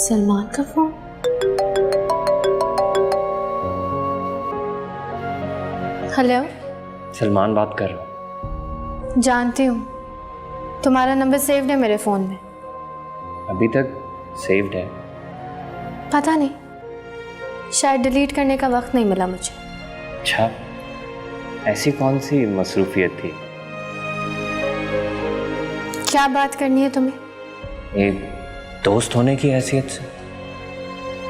सलमान का phone. Hello. Salman बात कर रहा हूँ। जानती हूँ, तुम्हारा नंबर सेव्ड है मेरे फ़ोन में। अभी तक सेव्ड है? पता नहीं, शायद डिलीट करने का वक्त नहीं मिला मुझे। अच्छा, ऐसी कौन सी मसरूफियत थी? क्या बात करनी है तुम्हें? एक दोस्त होने की हैसियत से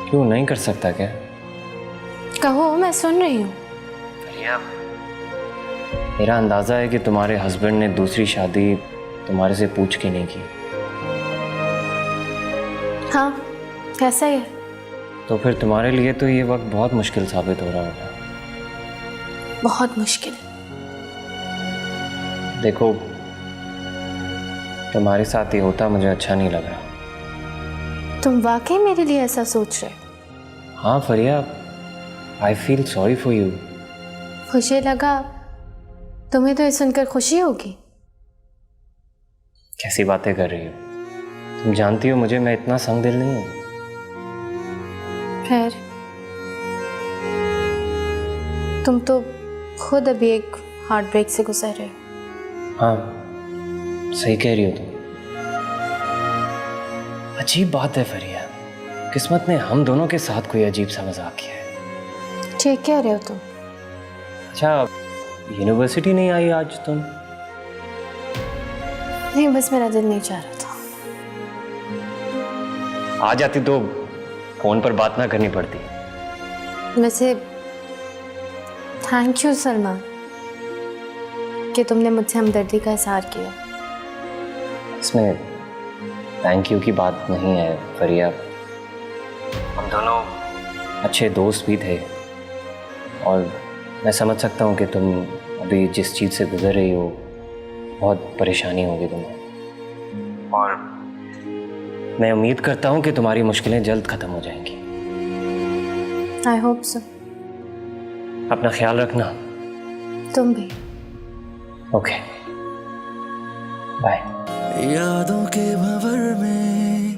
क्यों नहीं कर सकता क्या? कहो, मैं सुन रही हूँ। मेरा अंदाज़ा है कि तुम्हारे हस्बैंड ने दूसरी शादी तुम्हारे से पूछ के नहीं की। हाँ, कैसा ही है। तो फिर तुम्हारे लिए तो ये वक्त बहुत मुश्किल साबित हो रहा होगा। बहुत मुश्किल। देखो, तुम्हारे साथ ये होता मुझे अच्छा नहीं लग रहा। तुम वाकई मेरे लिए ऐसा सोच रहे? हाँ Fariya, I feel sorry for you. मुझे लगा तुम्हें तो ये सुनकर खुशी होगी। कैसी बातें कर रही हो? तुम जानती हो मुझे, मैं इतना संगदिल नहीं हूँ। खैर, तुम तो खुद अभी एक हार्ट ब्रेक से गुजर रहे हो। हाँ, सही कह रही हो तुम। अजीब बात है फरिया, किस्मत ने हम दोनों के साथ कोई अजीब सा मजाक किया है। ठीक कह रहे हो तुम। अच्छा, यूनिवर्सिटी नहीं आई आज तुम? नहीं, बस मेरा दिल नहीं चाह रहा था। आ जाती तो फोन पर बात ना करनी पड़ती। वैसे थैंक यू सलमान कि तुमने मुझसे हमदर्दी का इजहार किया। इसमें थैंक यू की बात नहीं है फरिया, हम दोनों अच्छे दोस्त भी थे और मैं समझ सकता हूँ कि तुम अभी जिस चीज़ से गुजर रही हो बहुत परेशानी होगी तुम्हें, और मैं उम्मीद करता हूँ कि तुम्हारी मुश्किलें जल्द ख़त्म हो जाएंगी। I hope so. अपना ख्याल रखना। तुम भी। Okay, bye. यादों के भंवर में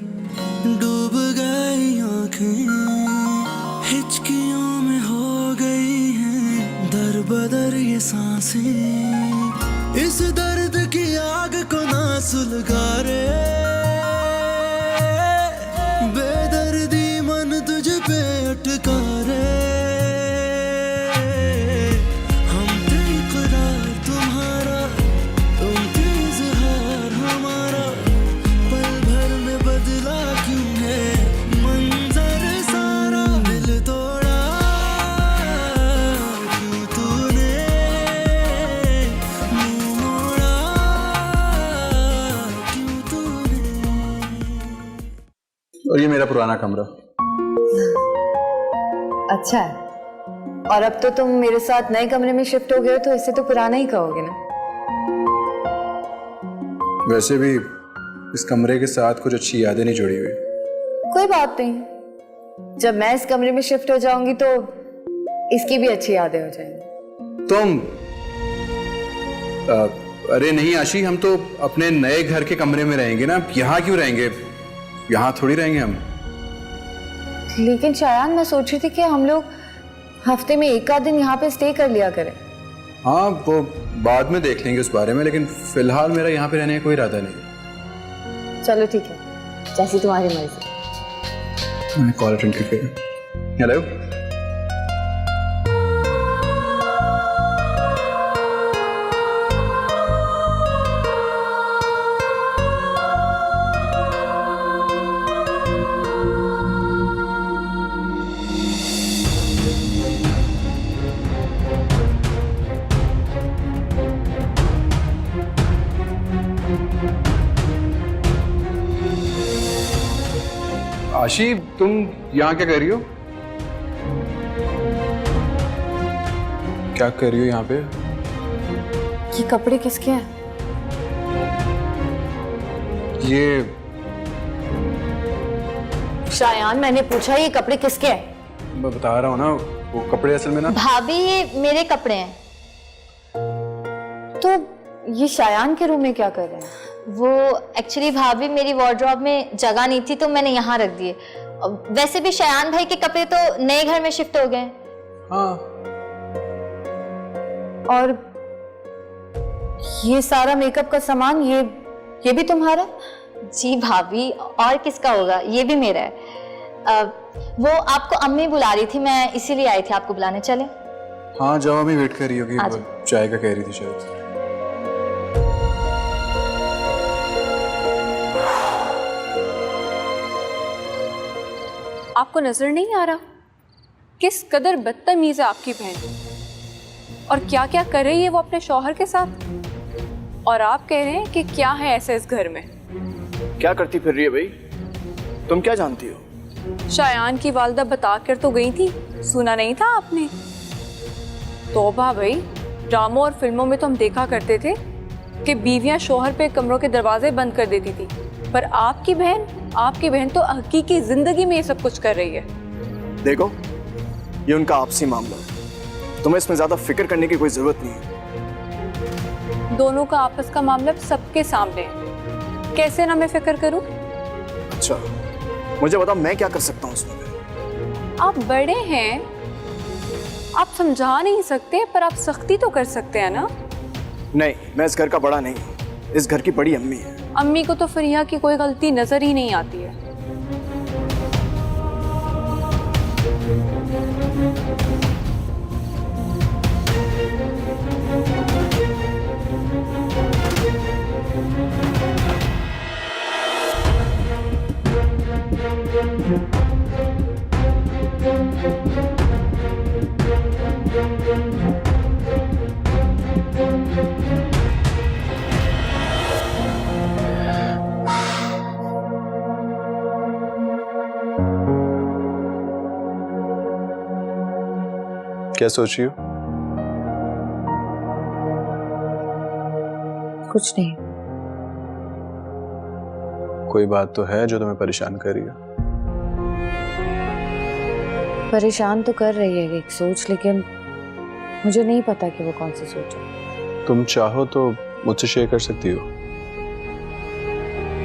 डूब गई आँखें, हिचकियों में हो गई हैं दर बदर ये सांसें, इस दर्द की आग को ना सुलगा रे, बेदर्दी मन तुझ पे अटका रे, हम थे इकरार तुम्हारा, तुम थे इज़हार हमारा, पल भर में बदला क्यों है मंजर सारा, दिल तोड़ा क्यों तूने, मुंह मोड़ा क्यों तूने। और ये मेरा पुराना कमरा। अच्छा है, और अब तो तुम मेरे साथ नए कमरे में शिफ्ट हो गए हो तो इसे तो पुराना ही कहोगे ना। वैसे भी इस कमरे के साथ कुछ अच्छी यादें नहीं जुड़ी हुई। कोई बात नहीं, जब मैं इस कमरे में शिफ्ट हो जाऊंगी तो इसकी भी अच्छी यादें हो जाएंगी। तुम अरे नहीं आशी, हम तो अपने नए घर के कमरे में रहेंगे ना, यहाँ क्यों रहेंगे? यहाँ थोड़ी रहेंगे हम। लेकिन शायान, मैं सोच रही थी कि हम लोग हफ्ते में एक आध दिन यहाँ पे स्टे कर लिया करें। हाँ, वो बाद में देख लेंगे उस बारे में, लेकिन फिलहाल मेरा यहाँ पे रहने का कोई इरादा नहीं। चलो ठीक है, जैसी तुम्हारी मर्जी। मैंने कॉल अटेंड किया। हेलो। आशी, तुम यहाँ क्या कर रही हो? क्या कर रही हो यहाँ पे? ये कपड़े किसके हैं? ये शायान, मैंने पूछा ये कपड़े किसके हैं? मैं बता रहा हूँ ना, वो कपड़े असल में ना। भाभी, ये मेरे कपड़े हैं। तो ये शायान के रूम में क्या कर रहे हैं? वो एक्चुअली भाभी मेरी वार्डरोब में जगह नहीं थी तो मैंने यहाँ रख दिए, वैसे भी शयान भाई के कपड़े तो नए घर में शिफ्ट हो गए। हाँ, और ये सारा मेकअप का सामान ये भी तुम्हारा? जी भाभी, और किसका होगा, ये भी मेरा है। वो आपको अम्मी बुला रही थी, मैं इसीलिए आई थी आपको बुलाने। चले? हाँ जाओ, अम्मी वेट कर रही होगी, आ वो जाओ। चाय का कह रही थी शायद। आपको नजर नहीं आ रहा किस कदर बदतमीज है आपकी बहन, और क्या क्या कर रही है वो अपने शौहर के साथ, और आप कह रहे हैं कि क्या है ऐसे इस घर में। क्या करती फिर रही है भाई? तुम क्या जानती हो? शायान की वालदा बता कर तो गई थी, सुना नहीं था आपने? तौबा भाई, ड्रामों और फिल्मों में तो हम देखा करते थे कि बीवियां शौहर पे कमरों के दरवाजे बंद कर देती थी, पर आपकी बहन तो हकीकी जिंदगी में ये सब कुछ कर रही है। देखो, ये उनका आपसी मामला है, तुम्हें इसमें ज्यादा फिक्र करने की कोई जरूरत नहीं है। दोनों का आपस का मामला सबके सामने है, कैसे ना मैं फिक्र करूं? अच्छा, मुझे बताओ मैं क्या कर सकता हूँ उसमें? आप बड़े हैं, आप समझा नहीं सकते, पर आप सख्ती तो कर सकते हैं ना। नहीं, मैं इस घर का बड़ा नहीं हूँ, इस घर की बड़ी अम्मी है। अम्मी को तो फरिया की कोई गलती नजर ही नहीं आती है। क्या सोच रही हो? कुछ नहीं। कोई बात तो है जो तुम्हें परेशान कर रही है? परेशान तो कर रही है एक सोच, लेकिन मुझे नहीं पता कि वो कौन सी सोच है। तुम चाहो तो मुझसे शेयर कर सकती हो।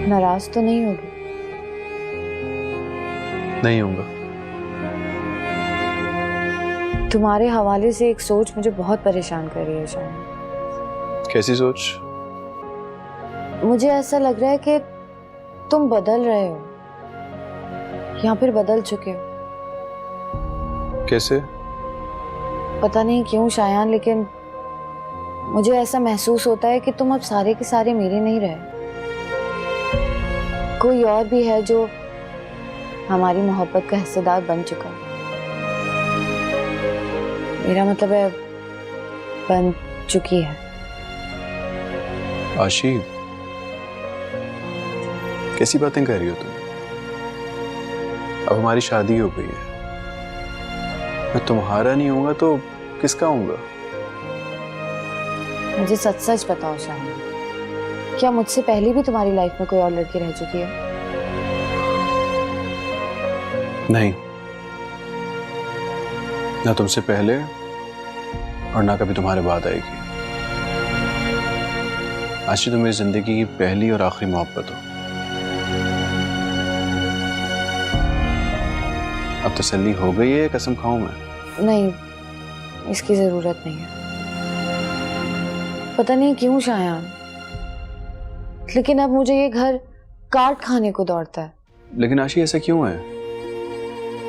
नाराज तो नहीं होगी? नहीं होगा। तुम्हारे हवाले से एक सोच मुझे बहुत परेशान कर रही है शायद। कैसी सोच? मुझे ऐसा लग रहा है कि तुम बदल रहे हो या फिर बदल चुके हो। कैसे? पता नहीं क्यों शायान, लेकिन मुझे ऐसा महसूस होता है कि तुम अब सारे के सारे मेरे नहीं रहे। कोई और भी है जो हमारी मोहब्बत का हिस्सेदार बन चुका है। मेरा मतलब है बन चुकी है। आशी, कैसी बातें कर रही हो तुम? अब हमारी शादी हो गई है, मैं तुम्हारा नहीं होऊंगा तो किसका होऊंगा? मुझे सच सच बताओ शायद, क्या मुझसे पहले भी तुम्हारी लाइफ में कोई और लड़की रह चुकी है? नहीं, ना तुमसे पहले और ना कभी तुम्हारे बाद आएगी। आशी, तुम मेरी जिंदगी की पहली और आखिरी मोहब्बत हो। अब तसल्ली हो गई है, कसम खाऊं मैं? नहीं, इसकी जरूरत नहीं है। पता नहीं क्यों शायान, लेकिन अब मुझे ये घर काट खाने को दौड़ता है। लेकिन आशी, ऐसा क्यों है?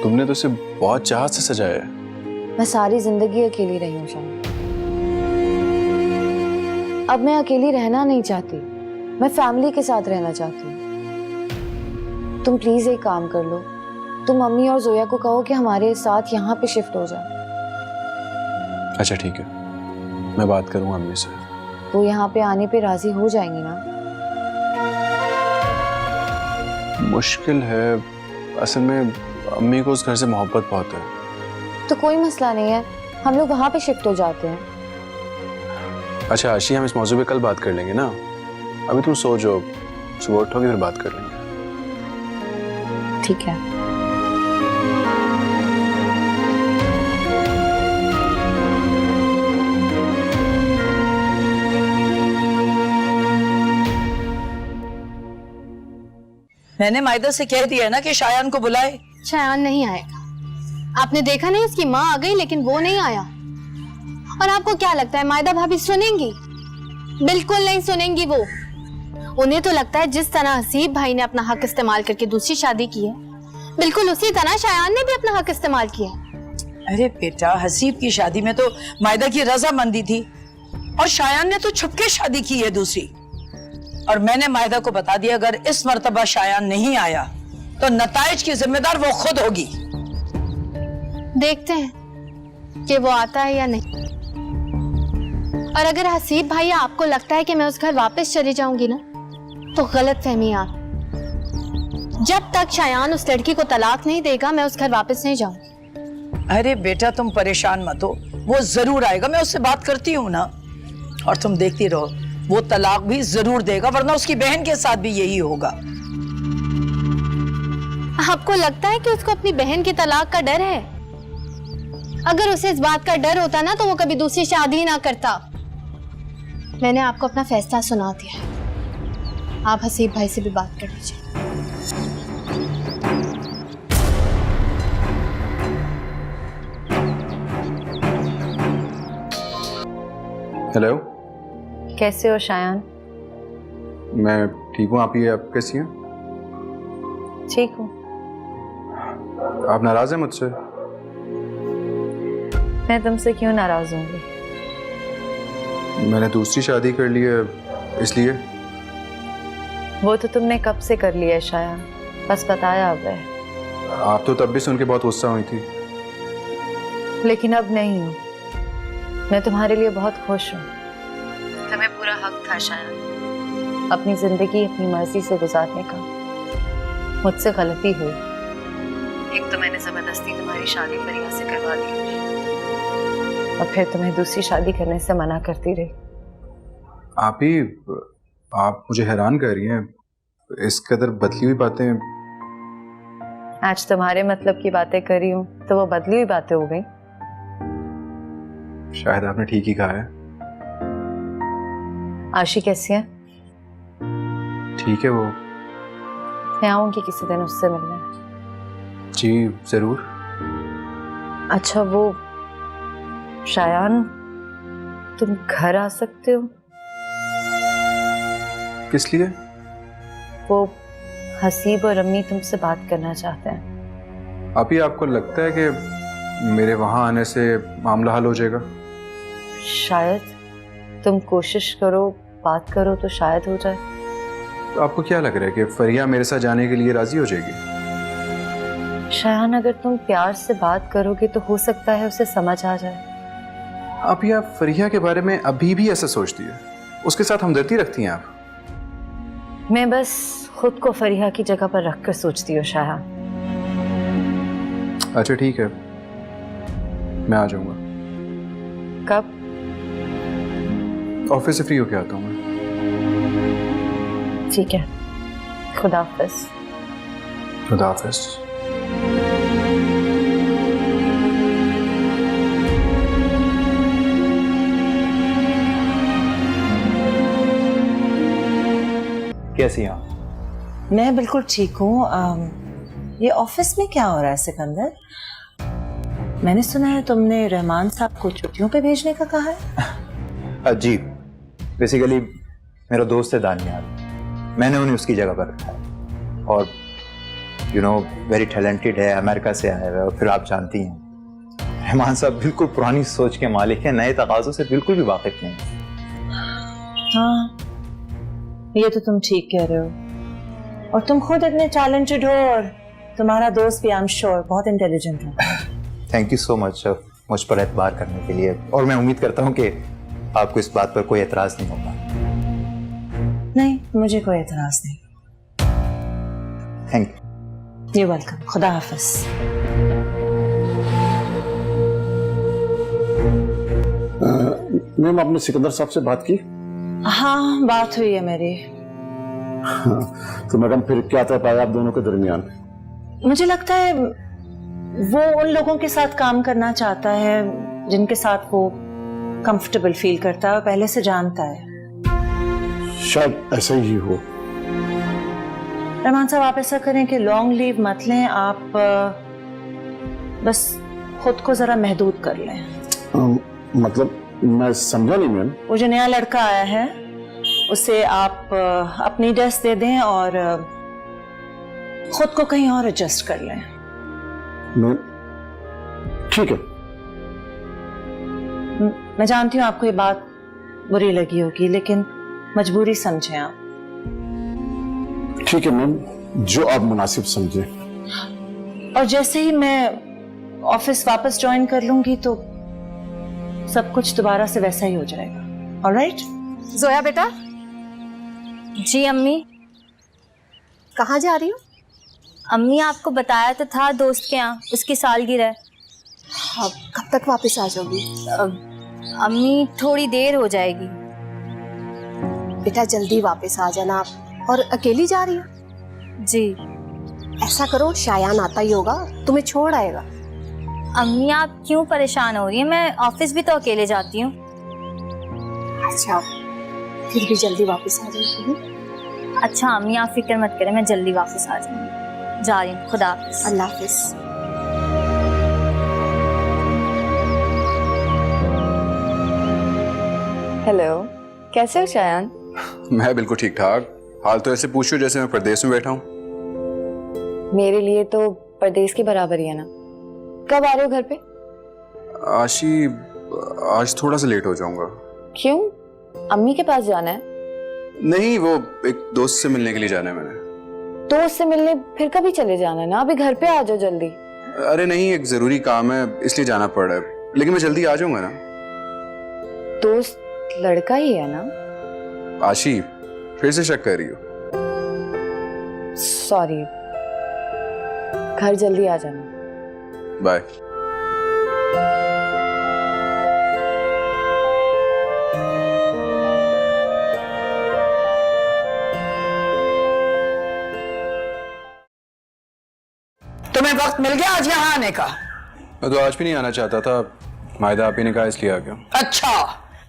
तुमने तो इसे बहुत चाहत से सजाया है। मैं सारी जिंदगी अकेली रही हूँ शायद। अब मैं अकेली रहना नहीं चाहती, मैं फैमिली के साथ रहना चाहती हूँ। तुम प्लीज एक काम कर लो, तुम मम्मी और जोया को कहो कि हमारे साथ यहाँ पे शिफ्ट हो जाए। अच्छा ठीक है, मैं बात करूंगा अम्मी से। वो यहाँ पे आने पे राजी हो जाएंगी ना? मुश्किल है, असल में अम्मी को उस घर से मोहब्बत बहुत है। तो कोई मसला नहीं है, हम लोग वहाँ पे शिफ्ट हो जाते हैं। अच्छा आशी, हम इस मौजू पे कल बात कर लेंगे ना, अभी तुम सो जाओ, सुबह उठोगे फिर बात कर लेंगे। ठीक है। मैंने मायदा से कह दिया ना कि शायान को बुलाए, शायान नहीं आएगा। आपने देखा नहीं, उसकी माँ आ गई लेकिन वो नहीं आया। और आपको क्या लगता है मायदा भाभी सुनेंगी? बिल्कुल नहीं सुनेंगी वो। उन्हें तो लगता है जिस तरह हसीब भाई ने अपना हक इस्तेमाल करके दूसरी शादी की है, बिल्कुल उसी तरह शायान ने भी अपना हक इस्तेमाल किया। अरे बेटा, हसीब की शादी में तो मायदा की रजामंदी थी और शायान ने तो छुपके शादी की है दूसरी। और मैंने मायदा को बता दिया अगर इस मर्तबा शायान नहीं आया तो नताइज की जिम्मेदार वो खुद होगी। देखते हैं कि वो आता है या नहीं। और अगर हसीब भाई आपको लगता है कि मैं उस घर वापस चली जाऊंगी ना, तो गलत फहमी आप। जब तक शायान उस लड़की को तलाक नहीं देगा मैं उस घर वापस नहीं जाऊंगी। अरे बेटा तुम परेशान मत हो, वो जरूर आएगा, मैं उससे बात करती हूँ ना। और तुम देखती रहो, वो तलाक भी जरूर देगा, वरना उसकी बहन के साथ भी यही होगा। आपको लगता है कि उसको अपनी बहन की तलाक का डर है? अगर उसे इस बात का डर होता ना तो वो कभी दूसरी शादी ना करता। मैंने आपको अपना फैसला सुना दिया है, आप हसीब भाई से भी बात कर लीजिए। हेलो, कैसे हो शायान? मैं ठीक हूँ। आप कैसी हैं? ठीक हूँ। आप नाराज हैं मुझसे? मैं तुमसे क्यों नाराज होंगी? मैंने दूसरी शादी कर ली है इसलिए। वो तो तुमने कब से कर लिया है शायान, बस बताया अब है। आप तो तब भी सुन के बहुत गुस्सा हुई थी। लेकिन अब नहीं हूँ। मैं तुम्हारे लिए बहुत खुश हूँ। तुम्हें पूरा हक था शायान अपनी जिंदगी अपनी मर्जी से गुजारने का। मुझसे गलती हुई। एक तो मैंने जबरदस्ती तुम्हारी शादी फरिया से करवा दी और फिर तुम्हें दूसरी शादी करने से मना करती रही। आप मुझे हैरान कर रही हैं। इस कदर बदली हुई बातें। आज तुम्हारे मतलब की बातें कर रही हूँ तो वो बदली हुई बातें हो गई। शायद आपने ठीक ही कहा है। आशी कैसी है? ठीक है वो। मैं आऊंगी किसी दिन उससे मिलने। जी जरूर। अच्छा वो शायान, तुम घर आ सकते हो? किस लिए? वो हसीब और अम्मी तुमसे बात करना चाहते हैं। आपको लगता है कि मेरे वहां आने से मामला हल हो जाएगा? शायद। तुम कोशिश करो, बात करो तो शायद हो जाए। तो आपको क्या लग रहा है कि फरिया मेरे साथ जाने के लिए राजी हो जाएगी? शायान, अगर तुम प्यार से बात करोगे तो हो सकता है उसे समझ आ जाए। आप फरिया के बारे में अभी भी ऐसा सोचती है? उसके साथ हमदर्दी रखती हैं आप? मैं बस खुद को फरिया की जगह पर रखकर सोचती हूँ शायान। अच्छा ठीक है, मैं आ जाऊंगा। कब? ऑफिस से फ्री होके आता हूँ मैं। ठीक है, खुदा हाफिज। खुदा हाफिज। कैसी हैं? मैं बिल्कुल ठीक हूँ। ये ऑफिस में क्या हो रहा है सिकंदर? मैंने सुना है तुमने रहमान साहब को छुट्टियों पे भेजने का कहा है। जी, बेसिकली मेरा दोस्त है दानियाल, मैंने उन्हें उसकी जगह पर रखा है। और वेरी टैलेंटेड है, अमेरिका से आया हुआ है। और फिर आप जानती हैं रहमान साहब बिल्कुल पुरानी सोच के मालिक हैं, नए तकाज़ों से बिल्कुल भी वाकिफ नहीं। हाँ, ये तो तुम ठीक कह रहे हो। और तुम खुद इतने टैलेंटेड हो और तुम्हारा दोस्त भी आई एम श्योर बहुत इंटेलिजेंट है। थैंक यू सो मच मुझ पर एतबार करने के लिए। और मैं उम्मीद करता हूँ कि आपको इस बात पर कोई एतराज़ नहीं होगा। नहीं, मुझे कोई एतराज नहीं। Thank you. You welcome. खुदा हाफिज। मैम, आपने सिकंदर साहब से बात की? हाँ, बात हुई है मेरी। तो मैडम फिर क्या तय पाया आप दोनों के दरमियान? मुझे लगता है वो उन लोगों के साथ काम करना चाहता है जिनके साथ वो कंफर्टेबल फील करता है और पहले से जानता है। शायद ऐसा ही हो। रहमान साहब, आप ऐसा करें कि लॉन्ग लीव मत लें, आप बस खुद को जरा महदूद कर लें। मतलब मैं समझा नहीं मैम। वो जो नया लड़का आया है उसे आप अपनी ड्रेस दे दें और खुद को कहीं और एडजस्ट कर लें। मैं ठीक है। मैं जानती हूँ आपको ये बात बुरी लगी होगी, लेकिन मजबूरी समझें आप। ठीक है मैम, जो आप मुनासिब समझे। और जैसे ही मैं ऑफिस वापस ज्वाइन कर लूंगी तो सब कुछ दोबारा से वैसा ही हो जाएगा। ऑलराइट? जोया बेटा। जी अम्मी। कहाँ जा रही हो? अम्मी आपको बताया तो था, दोस्त के यहाँ उसकी सालगिरह है। अब कब तक वापस आ जाओगी? अम्मी थोड़ी देर हो जाएगी। बेटा जल्दी वापस आ जाना आप। और अकेली जा रही हो? जी। ऐसा करो, शायान आता ही होगा, तुम्हें छोड़ आएगा। अम्मी आप क्यों परेशान हो रही हैं? मैं ऑफिस भी तो अकेले जाती हूँ। अच्छा, फिर भी जल्दी वापस आ जाएगी। अच्छा अम्मी आप फिक्र मत करें, मैं जल्दी वापस आ जाऊंगी। जा रही हूँ, खुदा हाफिज। अल्लाह हाफिज। हेलो, कैसे हो शायान? मैं बिल्कुल ठीक ठाक। हाल तो ऐसे पूछो जैसे मैं परदेश में बैठा हूँ। मेरे लिए तो परदेश के बराबर ही है ना। कब आ रहे हो घर पे? आशी, आज थोड़ा सा लेट हो जाऊंगा। क्यों? अम्मी के पास जाना है? नहीं, वो एक दोस्त से मिलने के लिए जाना है मैंने। दोस्त से मिलने फिर कभी चले जाना ना, अभी घर पे आ जाओ जल्दी। अरे नहीं, एक जरूरी काम है इसलिए जाना पड़ रहा है, लेकिन मैं जल्दी आ जाऊंगा ना। दोस्त लड़का ही है ना? आशी, फिर से शक कर रही हो? सॉरी, घर जल्दी आ जाना। बाय। तुम्हें वक्त मिल गया आज यहाँ आने का? मैं तो आज भी नहीं आना चाहता था, मायदा आप ही ने कहा इसलिए आ गया। अच्छा,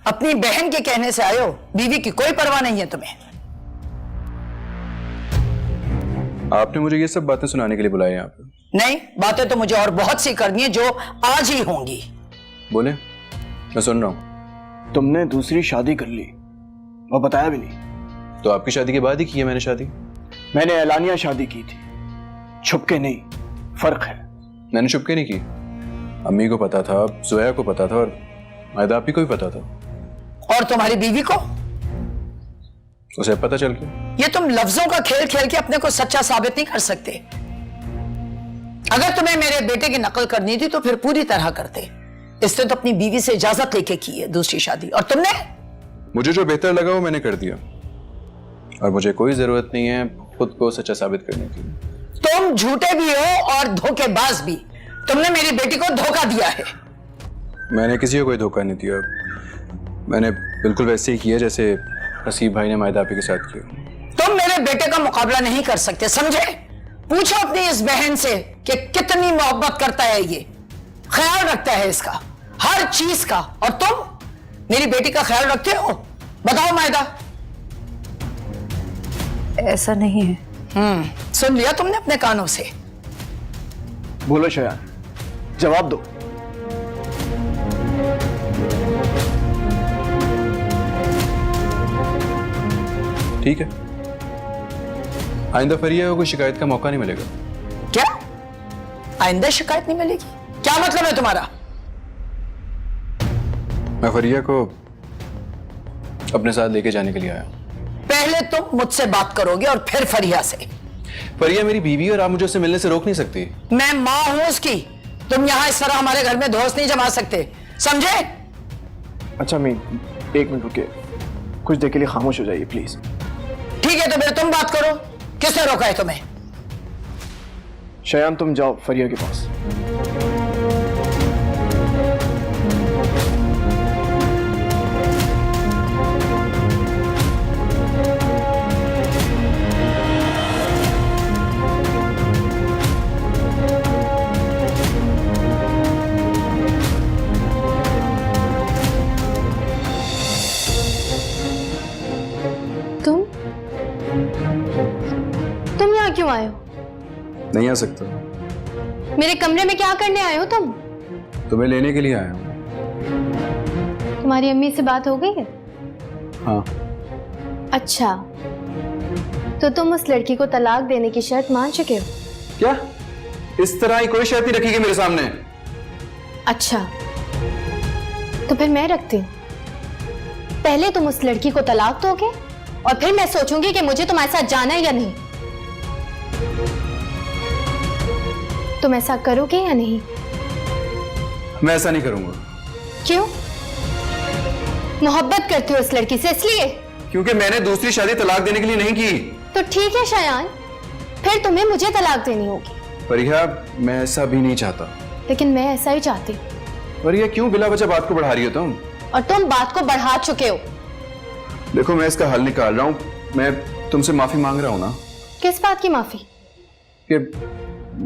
अपनी बहन के कहने से आए हो? बीवी की कोई परवाह नहीं है तुम्हें? आपने मुझे ये सब बातें सुनाने के लिए बुलाया यहाँ पे? नहीं, बातें तो मुझे और बहुत सी करनी है जो आज ही होंगी। बोले, मैं सुन रहा हूँ। तुमने दूसरी शादी कर ली और बताया भी नहीं। तो आपकी शादी के बाद ही की है मैंने शादी। मैंने एलानिया शादी की थी, छुपके नहीं, फर्क है। मैंने छुपके नहीं की, अम्मी को पता था, जोया को पता था और मायदा आप ही को भी पता था। और तुम्हारी बीवी को? उसे पता चल गया। ये तुम लफ्जों का खेल खेल के अपने को सच्चा साबित नहीं कर सकते। अगर तुम्हें मेरे बेटे की नकल करनी थी तो फिर पूरी तरह करते। इसने तो अपनी बीवी से इजाजत लेके की है दूसरी शादी, और तुमने? मुझे जो बेहतर लगा वो मैंने कर दिया, और मुझे कोई जरूरत नहीं है खुद को सच्चा साबित करने की। तुम झूठे भी हो और धोखेबाज भी। तुमने मेरी बेटी को धोखा दिया है। मैंने किसी को कोई धोखा नहीं दिया, मैंने बिल्कुल वैसे ही किया जैसे हसीब भाई ने मायदा आपी के साथ किया। तुम मेरे बेटे का मुकाबला नहीं कर सकते, समझे? पूछो अपनी इस बहन से कि कितनी मोहब्बत करता है, ये ख्याल रखता है इसका, हर चीज का। और तुम मेरी बेटी का ख्याल रखते हो? बताओ मायदा। ऐसा नहीं है। सुन लिया तुमने अपने कानों से। बोलो शयान, जवाब दो। ठीक है, आइंदा फरिया को कोई शिकायत का मौका नहीं मिलेगा। क्या? आइंदा शिकायत नहीं मिलेगी? क्या मतलब है तुम्हारा? मैं फरिया को अपने साथ लेके जाने के लिए आया। पहले तुम मुझसे बात करोगे और फिर फरिया से। फरिया मेरी बीवी और आप मुझे उससे मिलने से रोक नहीं सकती। मैं मां हूं उसकी। तुम यहां इस तरह हमारे घर में दोस्त नहीं जमा सकते, समझे? अच्छा मैं एक मिनट रुके, कुछ देर के लिए खामोश हो जाइए प्लीज। ठीक है, तो फिर तुम बात करो। किसने रोका है तुम्हें? शयान तुम जाओ फरिया के पास। क्यों आए हो? नहीं आ सकता। मेरे कमरे में क्या करने आए हो तुम? तुम्हें लेने के लिए आया हूँ। तुम्हारी अम्मी से बात हो गई है? हाँ। अच्छा, तो तुम उस लड़की को तलाक देने की शर्त मान चुके हो? क्या इस तरह ही कोई शर्त नहीं रखी मेरे सामने? अच्छा, तो फिर मैं रखती हूँ। पहले तुम उस लड़की को तलाक दोगे और फिर मैं सोचूंगी कि मुझे तुम्हारे साथ जाना है या नहीं। तुम ऐसा करोगे या नहीं? मैं ऐसा नहीं करूंगा। क्यों? मोहब्बत करते हो उस लड़की से इसलिए? क्योंकि मैंने दूसरी शादी तलाक देने के लिए नहीं की। तो ठीक है शायान, फिर तुम्हें मुझे तलाक देनी होगी। परिया, मैं ऐसा भी नहीं चाहता। लेकिन मैं ऐसा ही चाहती हूँ। परिया, क्यों बिला वजह बात को बढ़ा रही हो तुम? और तुम बात को बढ़ा चुके हो। देखो, मैं इसका हल निकाल रहा हूँ। मैं तुमसे माफी मांग रहा हूँ ना। किस बात की माफी? कि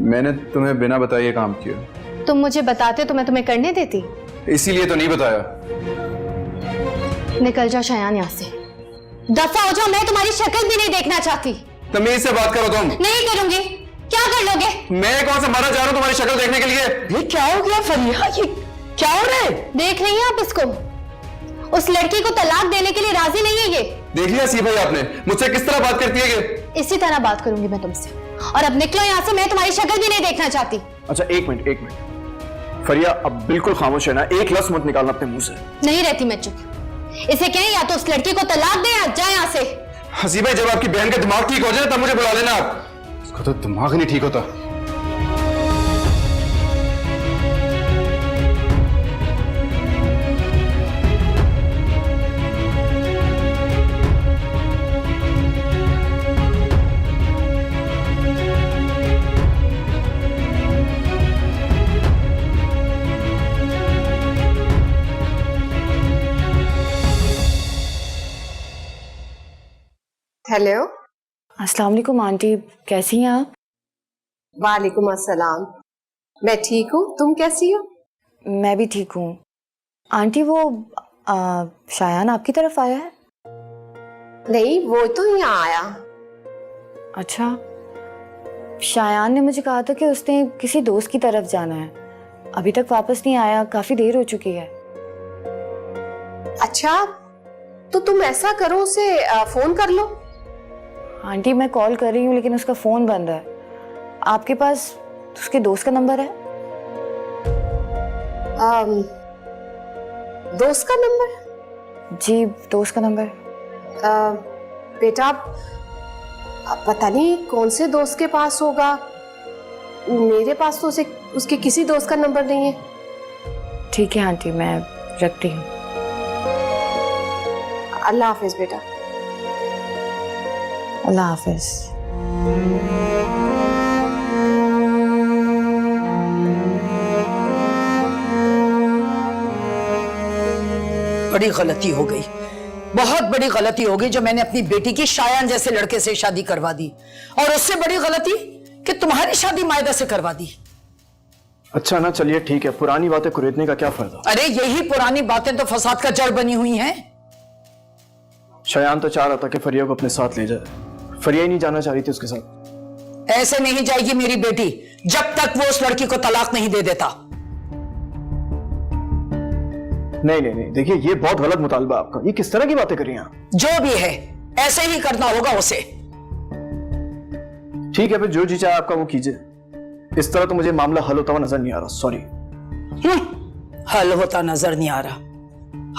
मैंने तुम्हें बिना बताए ये काम किया। तुम मुझे बताते तो मैं तुम्हें करने देती। इसीलिए तो नहीं बताया। निकल जाओ शायान यहाँ से, दफा हो जाओ। मैं तुम्हारी शक्ल भी नहीं देखना चाहती। तमीज से बात करो तुम। नहीं करूंगी। क्या कर लोगे? मैं कौन सा मरा जा रहा हूँ तुम्हारी शक्ल देखने के लिए? ये क्या हो गया फरिया? ये क्या हो रहा है? देख रही हैं आप इसको? उस लड़की को तलाक देने के लिए राजी नहीं है ये। देख लिया सी भाई आपने मुझसे किस तरह बात करती है ये? इसी तरह बात करूंगी मैं तुमसे। और अब निकलो यहाँ से, मैं तुम्हारी शक्ल भी नहीं देखना चाहती। अच्छा, एक मिनट। फरिया, अब बिल्कुल खामोश है ना, एक लफ्ज मत निकालना अपने मुंह से। नहीं रहती मैं चुप। इसे कहें या तो उस लड़की को तलाक दे या जाए यहाँ से। हसी भाई, जब आपकी बहन का दिमाग ठीक हो जाए तब मुझे बुला लेना आप। इसका तो दिमाग नहीं ठीक होता। हेलो। अस्सलाम वालेकुम आंटी, कैसी हैं आप? वालेकुम अस्सलाम। मैं ठीक हूँ, तुम कैसी हो? मैं भी ठीक हूँ। आंटी, वो शायान आपकी तरफ आया है? नहीं, वो तो यहाँ आया। अच्छा, शायान ने मुझे कहा था कि उसने किसी दोस्त की तरफ जाना है। अभी तक वापस नहीं आया, काफी देर हो चुकी है। अच्छा, तो तुम ऐसा करो, उसे फोन कर लो। आंटी, मैं कॉल कर रही हूँ लेकिन उसका फोन बंद है। आपके पास उसके दोस्त का नंबर है? दोस्त का नंबर? जी, दोस्त का नंबर। बेटा, पता नहीं कौन से दोस्त के पास होगा। मेरे पास तो उसके किसी दोस्त का नंबर नहीं है। ठीक है आंटी, मैं रखती हूँ। अल्लाह हाफिज बेटा। अल्लाह हाफिज। बड़ी गलती हो गई, बहुत बड़ी गलती हो गई जो मैंने अपनी बेटी की शायान जैसे लड़के से शादी करवा दी। और उससे बड़ी गलती कि तुम्हारी शादी मायदा से करवा दी। अच्छा ना, चलिए ठीक है, पुरानी बातें कुरेदने का क्या फायदा? अरे यही पुरानी बातें तो फसाद का जड़ बनी हुई हैं। शयान तो चाह रहा था कि फरिया को अपने साथ ले जाए। फरिया ही नहीं जाना चाह रही थी उसके साथ। ऐसे नहीं जाएगी मेरी बेटी जब तक वो उस लड़की को तलाक नहीं दे देता। नहीं, देखिए, ये बहुत गलत मुतालबा आपका। ये किस तरह की बातें कर रही हैं आप? जो भी है ऐसे ही करना होगा उसे। ठीक है, फिर जो जी चाहे आपका वो कीजिए। इस तरह तो मुझे मामला हल होता हुआ नजर नहीं आ रहा। सॉरी। हल होता नजर नहीं आ रहा।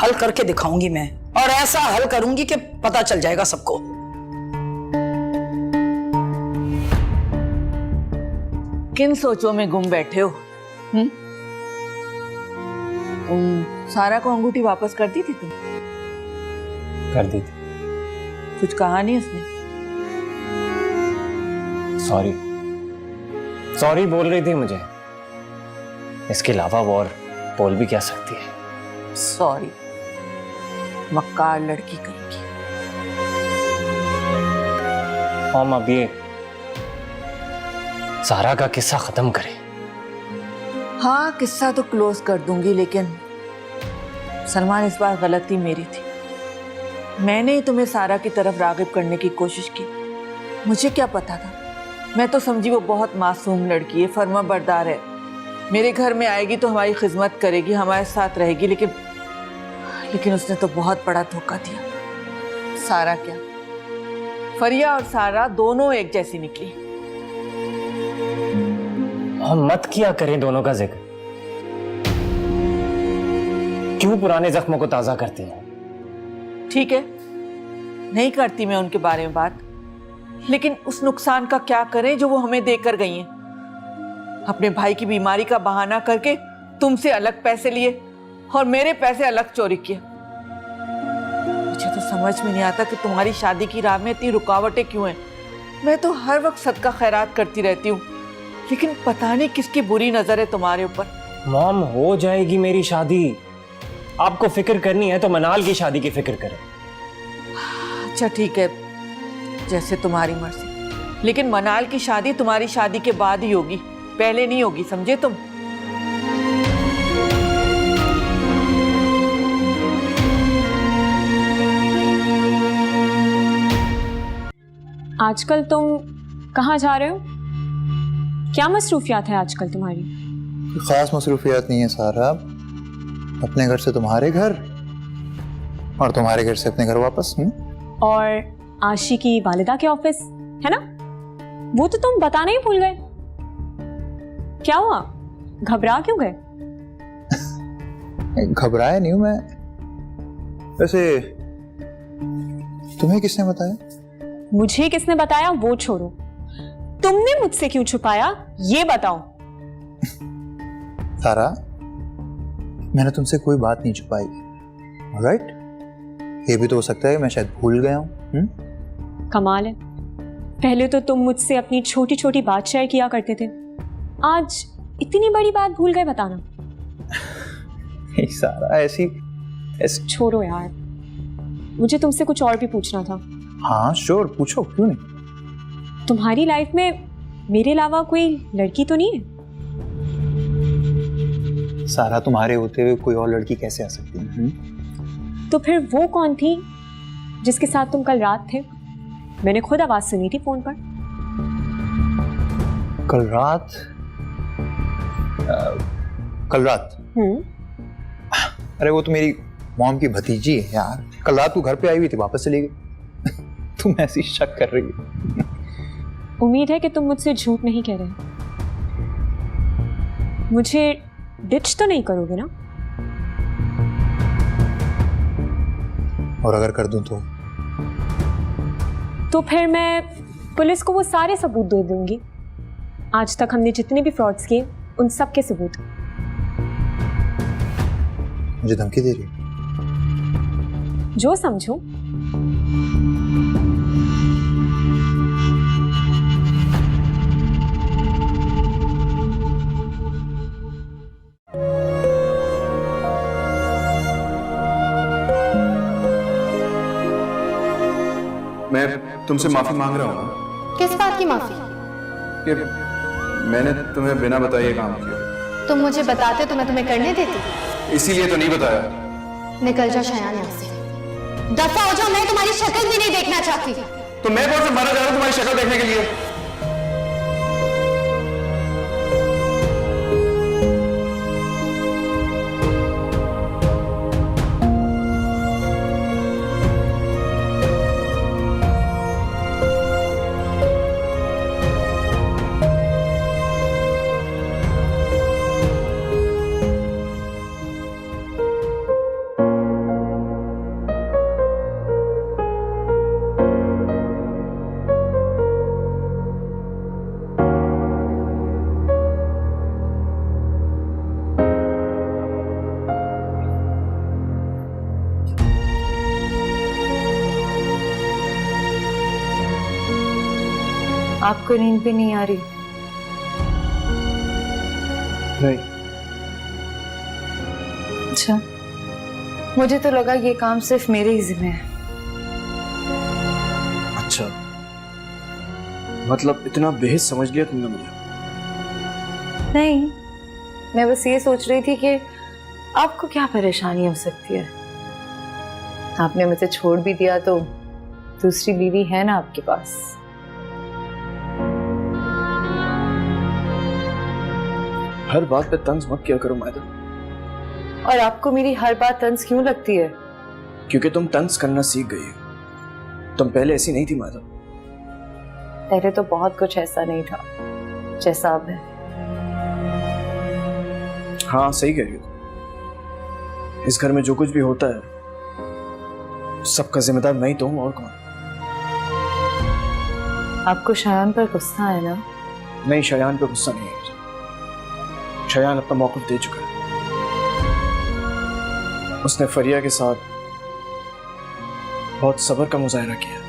हल करके दिखाऊंगी मैं, और ऐसा हल करूंगी कि पता चल जाएगा सबको। किन सोचों में गुम बैठे हो? सारा को अंगूठी वापस कर दी थी तुम? कर दी थी। कुछ कहा नहीं उसने? सॉरी बोल रही थी मुझे। इसके अलावा वो और बोल भी क्या सकती है? सॉरी, मक्कार लड़की कहीं की। हम अब ये सारा का किस्सा खत्म करें। हाँ, किस्सा तो क्लोज कर दूंगी, लेकिन सलमान, इस बार गलती मेरी थी। मैंने ही तुम्हें सारा की तरफ रागिब करने की कोशिश की। मुझे क्या पता था मैं तो समझी वो बहुत मासूम लड़की है, फर्मा बरदार है। मेरे घर में आएगी तो हमारी खिदमत करेगी, हमारे साथ रहेगी, लेकिन उसने तो बहुत बड़ा धोखा दिया। सारा क्या, फरिया और सारा दोनों एक जैसी निकली। हम मत किया करें दोनों का जिक्र, क्यों पुराने जख्मों को ताजा करते हैं? ठीक है, नहीं करती मैं उनके बारे में बात, लेकिन उस नुकसान का क्या करें जो वो हमें देकर गई हैं। अपने भाई की बीमारी का बहाना करके तुमसे अलग पैसे लिए और मेरे पैसे अलग चोरी किए। मुझे तो समझ में नहीं आता कि तुम्हारी शादी की राह में इतनी रुकावटें क्यों हैं। मैं तो हर वक्त सदका खैरात करती रहती हूँ, लेकिन पता नहीं किसकी बुरी नजर है तुम्हारे ऊपर। मॉम, हो जाएगी मेरी शादी। आपको फिक्र करनी है तो मनाल की शादी की फिक्र करें। अच्छा ठीक है, जैसे तुम्हारी मर्जी, लेकिन मनाल की शादी तुम्हारी शादी के बाद ही होगी, पहले नहीं होगी, समझे तुम? आजकल तुम कहाँ जा रहे हो? क्या मसरूफियात है आजकल तुम्हारी? खास मसरूफियात नहीं है सारा, अपने घर से तुम्हारे घर और तुम्हारे घर से अपने घर वापस। और आशी की वालिदा के ऑफिस है ना, वो तो तुम बताना ही भूल गए। क्या हुआ, घबरा क्यों गए? घबराया नहीं हूं मैं। वैसे तुम्हें किसने बताया? मुझे किसने बताया वो छोड़ो, तुमने मुझसे क्यों छुपाया ये बताओ। सारा, मैंने तुमसे कोई बात नहीं छुपाई, राइट? ये भी तो हो सकता है मैं शायद भूल गया हूं। कमाल है, पहले तो तुम मुझसे अपनी छोटी छोटी बात शेयर किया करते थे, आज इतनी बड़ी बात भूल गए बताना। सारा ऐसी छोड़ो यार, मुझे तुमसे कुछ और भी पूछना था। हाँ श्योर, पूछो, क्यों नहीं। तुम्हारी लाइफ में मेरे अलावा कोई लड़की तो नहीं है? सारा, तुम्हारे होते हुए कोई और लड़की कैसे आ सकती है? तो फिर वो कौन थी जिसके साथ तुम कल रात थे? मैंने खुद आवाज सुनी थी फोन पर। कल रात? कल रात? अरे वो तो मेरी मॉम की भतीजी है यार। कल रात वो घर पे आई हुई थी, वापस चली गई। तुम ऐसी शक कर रही हो? उम्मीद है कि तुम मुझसे झूठ नहीं कह रहे, मुझे डिच तो नहीं करोगे ना? और अगर कर दूं तो फिर मैं पुलिस को वो सारे सबूत दे दूंगी, आज तक हमने जितने भी फ्रॉड्स किए उन सब के सबूत। मुझे धमकी दे रही हो? जो समझो। मैं तुमसे माफी मांग रहा हूँ। किस बात की माफी? कि मैंने तुम्हें बिना बताए ये काम किया। तुम मुझे बताते तो मैं तुम्हें करने देती। इसीलिए तो नहीं बताया। निकल जाओ शयान यहाँ से, दफा हो जाओ, मैं तुम्हारी शक्ल भी नहीं देखना चाहती। तो मैं कौन से मरा जा रहा हूँ तुम्हारी शक्ल देखने के लिए? आपको नींद भी नहीं आ रही? नहीं। अच्छा, मुझे तो लगा ये काम सिर्फ मेरे ही जिम्मे है। अच्छा, मतलब इतना बेहिस समझ लिया तुमने मुझे? नहीं, मैं बस ये सोच रही थी कि आपको क्या परेशानी हो सकती है। आपने मुझे छोड़ भी दिया तो दूसरी बीवी है ना आपके पास। हर बात पे तंज मत किया करो मायदा। और आपको मेरी हर बात तंज क्यों लगती है? क्योंकि तुम तंज करना सीख गई हो। तुम पहले ऐसी नहीं थी मायदा। पहले तो बहुत कुछ ऐसा नहीं था जैसा अब है। हाँ सही कह रही हो। इस घर में जो कुछ भी होता है सबका जिम्मेदार मैं ही तो हूँ, और कौन। आपको शायान पर गुस्सा है ना? नहीं, शयान पे गुस्सा नहीं है। शयान अपना मौक़िफ़ दे चुका है। उसने फरिया के साथ बहुत सब्र का मुजाहरा किया।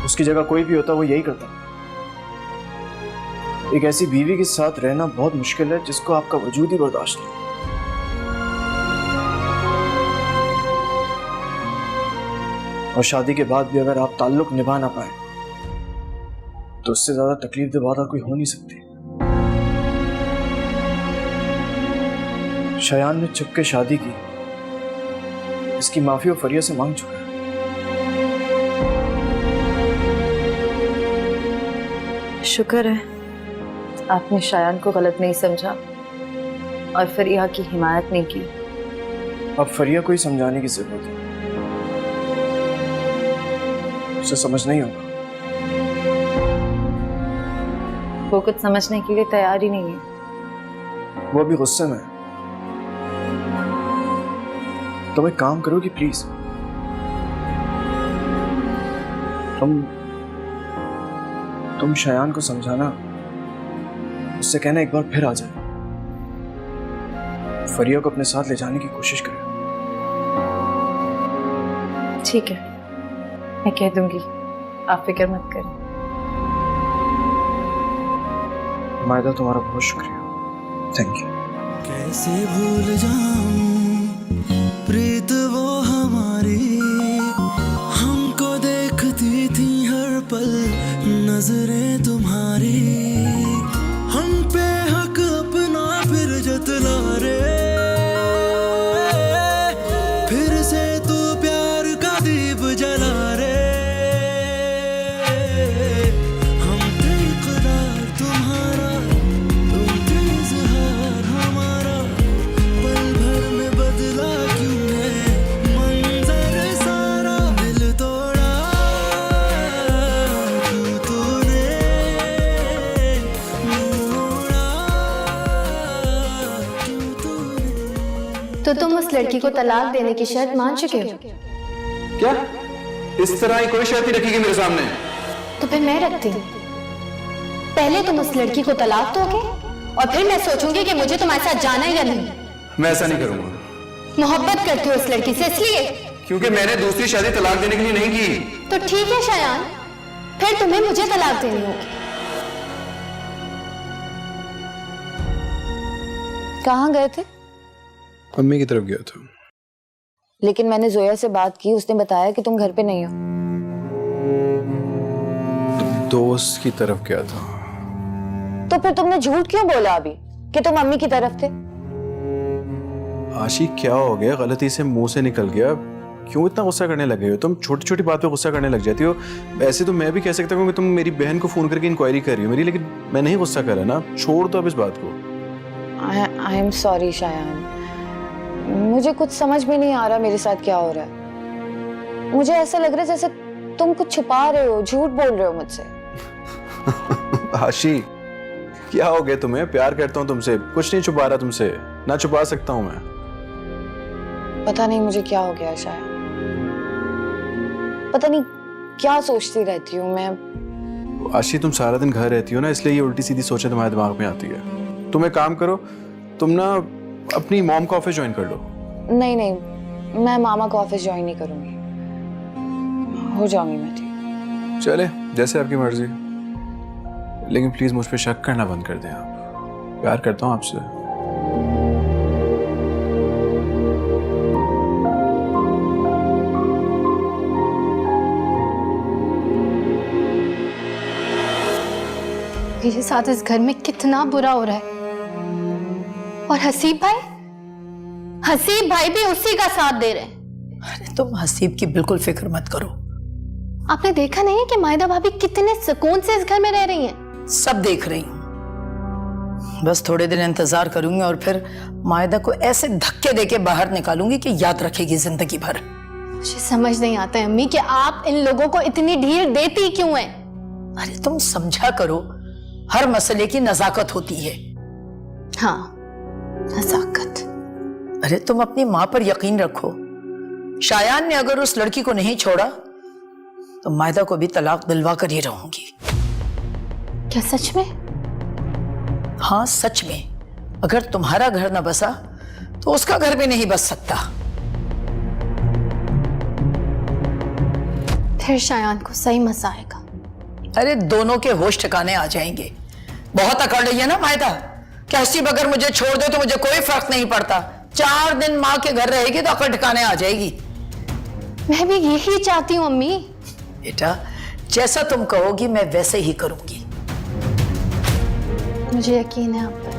उसकी जगह कोई भी होता वो यही करता। एक ऐसी बीवी के साथ रहना बहुत मुश्किल है जिसको आपका वजूद ही बर्दाश्त नहीं। और शादी के बाद भी अगर आप ताल्लुक निभा ना पाए तो उससे ज्यादा तकलीफ दे बात और कोई हो नहीं सकती। शयान ने छुप के शादी की, इसकी माफी वो फरिया से मांग चुका है। शुक्र है आपने शायान को गलत नहीं समझा और फरिया की हिमायत नहीं की। अब फरिया को ही समझाने की जरूरत है। उसे समझ नहीं होगा। वो कुछ समझने के लिए तैयार ही नहीं है। वो अभी गुस्से में है। तुम एक काम करोगी प्लीज? तुम शयान को समझाना, उससे कहना एक बार फिर आ जाए, फरिया को अपने साथ ले जाने की कोशिश करे। ठीक है, मैं कह दूंगी, आप फिक्र मत करें। मायदा तुम्हारा बहुत शुक्रिया, थैंक यू। कैसे भूल जाऊं प्रीत वो हमारी, हमको देखती थी हर पल नजरें तुम्हारी, हम पे हक अपना फिर जतला रे, फिर से तू प्यार का दीप जला रे, हम थे इकरार तुम्हारा, तुम थे इज़हार हमारा, पल भर में बदला क्यों है मंजर सारा, दिल तोड़ा तूने, मोड़ा तूने। तो तुम उस लड़की को तलाक देने की शर्त मान चुके हो? क्या इस तरह ही कोई शर्त ही रखेगी मेरे सामने? तो फिर मैं रखती हूँ। पहले तुम उस लड़की को तलाक दोगे और फिर मैं सोचूंगी कि मुझे तुम्हारे साथ जाना है या नहीं। मैं ऐसा नहीं करूंगा। मोहब्बत करती हो उस लड़की से इसलिए? क्योंकि मैंने दूसरी शादी तलाक देने के लिए नहीं की। तो ठीक है शयान, फिर तुम्हें मुझे तलाक देनी होगी। कहाँ गए थे? मम्मी की तरफ गया था। लेकिन मैंने जोया से बात की, उसने बताया कि तुम घर पे नहीं हो। दोस्त की तरफ गया था। तो फिर तुमने झूठ क्यों बोला अभी कि तुम मम्मी की तरफ थे? आशी क्या हो गया, गलती से मुंह से निकल गया। क्यों इतना गुस्सा करने लगे हो तुम? छोटी छोटी बात पे गुस्सा करने लग जाती हो। ऐसे तो मैं भी कह सकता हूँ कि तुम मेरी बहन को फोन करके इंक्वायरी कर रही हो मेरी, लेकिन मैं नहीं गुस्सा करा ना। छोड़ दो अब इस बात को। आई एम सॉरी शायान, मुझे कुछ समझ में नहीं आ रहा मेरे साथ क्या हो रहा है। मुझे ऐसा लग रहा है जैसे तुम कुछ छुपा रहे हो, झूठ बोल रहे हो मुझसे। आशी क्या हो गया तुम्हें? प्यार करता हूँ तुमसे, कुछ नहीं छुपा रहा तुमसे, ना छुपा सकता हूँ मैं। पता नहीं मुझे क्या हो गया है शायद, पता नहीं क्या सोचती रहती हूँ मैं। आशी तुम सारा दिन घर रहती हो ना, इसलिए ये उल्टी सीधी सोचें तुम्हारे दिमाग में आती है। तुम एक काम करो, तुम ना अपनी मॉम का ऑफिस ज्वाइन कर लो। नहीं नहीं, मैं मामा का ऑफिस ज्वाइन नहीं करूंगी, हो जाऊंगी मैं ठीक। चले जैसे आपकी मर्जी, लेकिन प्लीज मुझ पे शक करना बंद कर दें आप। प्यार करता हूँ आपसे। मेरे साथ इस घर में कितना बुरा हो रहा है। और हसीब भाई भी उसी का साथ दे रहे हैं। अरे तुम हसीब की बिल्कुल फिक्र मत करो। आपने देखा नहीं है कि मायदा भाभी कितने सुकून से इस घर में रह रही हैं? सब देख रही हूँ। बस थोड़े दिन इंतजार करूंगी और फिर मायदा को ऐसे धक्के देके बाहर निकालूंगी कि याद रखेगी जिंदगी भर। मुझे समझ नहीं आता है अम्मी कि आप इन लोगों को इतनी ढील देती क्यों हैं? अरे तुम समझा करो, हर मसले की नजाकत होती है। हाँ, नजाकत। अरे तुम अपनी माँ पर यकीन रखो, शायान ने अगर उस लड़की को नहीं छोड़ा तो मायदा को भी तलाक दिलवा कर ही रहूंगी। क्या सच में? हाँ सच में। अगर तुम्हारा घर न बसा तो उसका घर भी नहीं बस सकता। फिर शायान को सही मजा आएगा। अरे दोनों के होश ठिकाने आ जाएंगे। बहुत अकड़ रही है ना मायदा, क्या हसीब अगर मुझे छोड़ दे तो मुझे कोई फर्क नहीं पड़ता, 4 दिन माँ के घर रहेगी तो अकड़ ठिकाने आ जाएगी। मैं भी यही चाहती हूँ अम्मी। बेटा जैसा तुम कहोगी मैं वैसे ही करूंगी। मुझे यकीन है आप पर।